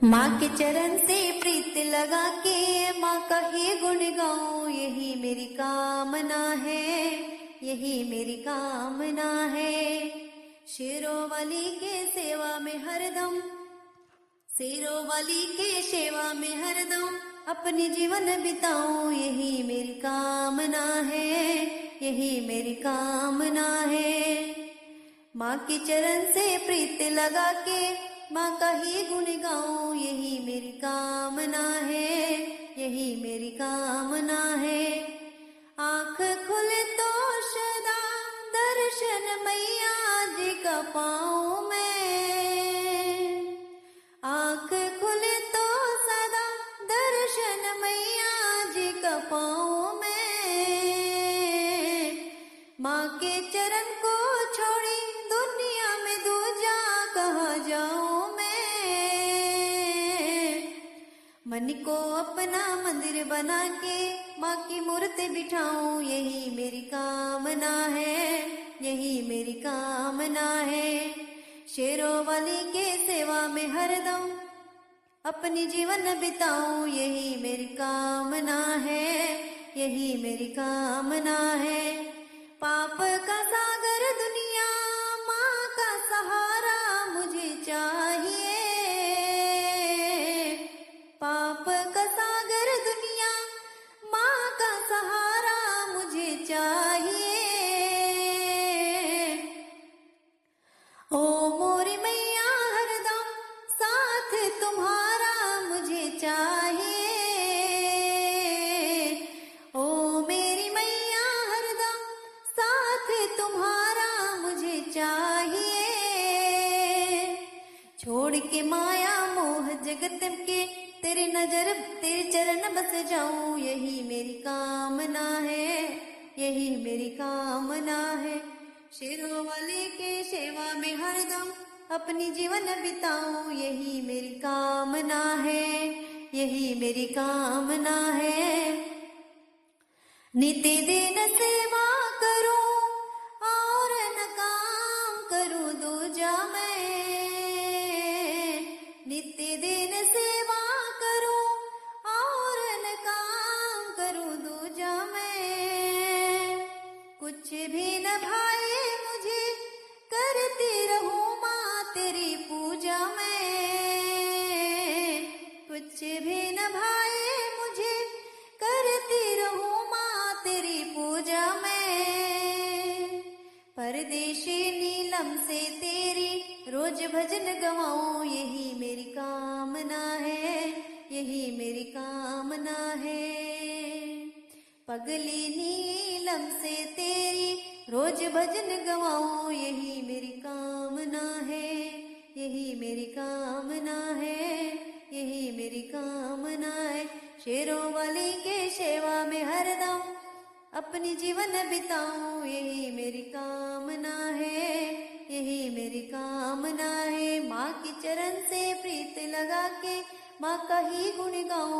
माँ के चरण से प्रीत लगा के माँ का ही गुण गाऊं, यही मेरी कामना है, यही मेरी कामना है। शेरों वाली के सेवा में हरदम, शेरों वाली के सेवा में हरदम अपनी जीवन बिताऊं, यही मेरी कामना है, यही मेरी कामना है। माँ के चरण से प्रीत लगा के माँ का ही गुण गाऊं, यही मेरी कामना है, यही मेरी कामना है। आँख खुले तो सदा दर्शन मैया जी का पाऊं मैं, आँख खुले तो सदा दर्शन मैया जी का पाऊं मैं। माँ के चरण को छोड़ी दुनिया में दूजा कहाँ जाऊं मैं। मन को अपना मंदिर बना के माँ की मूर्ति बिठाऊं, यही मेरी कामना है, यही मेरी कामना है। शेरों वाली के सेवा में हरदम अपनी जीवन बिताऊं, यही मेरी कामना है, यही मेरी कामना है। पाप का सागर दुनिया माँ का सहारा मुझे चाहिए, पाप का सागर दुनिया माँ का सहारा मुझे चाहिए। ओ मोरी मैया हरदम साथ तुम्हारा मुझे चाहिए, ओ मेरी मैया हरदम साथ तुम्हारा मुझे चाहिए। छोड़ के माया मोह जगत के तेरे नजर तेरे चरण बस जाऊं, यही मेरी कामना है, यही मेरी कामना है। शेरों वाले के सेवा में हरदम अपनी जीवन बिताऊं, यही मेरी कामना है, यही मेरी कामना है। नित्य दिन सेवा करूं और न काम करूं दूजा मैं, नित्य दिन सेवा करूं और न काम करूं दूजा मैं। कुछ भी न भाए मुझे करती रहूं माँ तेरी पूजा में, कुछ भी न भाए मुझे करती रहूं माँ तेरी पूजा में। परदेशी नीलम से तेरी रोज भजन गवाऊं, यही मेरी कामना है, यही मेरी कामना है। पगली नीलम से तेरी रोज भजन गवाऊं, यही मेरी कामना है, यही मेरी कामना है, यही मेरी कामना है। शेरों वाली के सेवा में हरदम अपनी जीवन बिताऊं, यही मेरी कामना है, यही मेरी कामना है। माँ की चरण से प्रीत लगा के माँ का ही गुण गाऊं,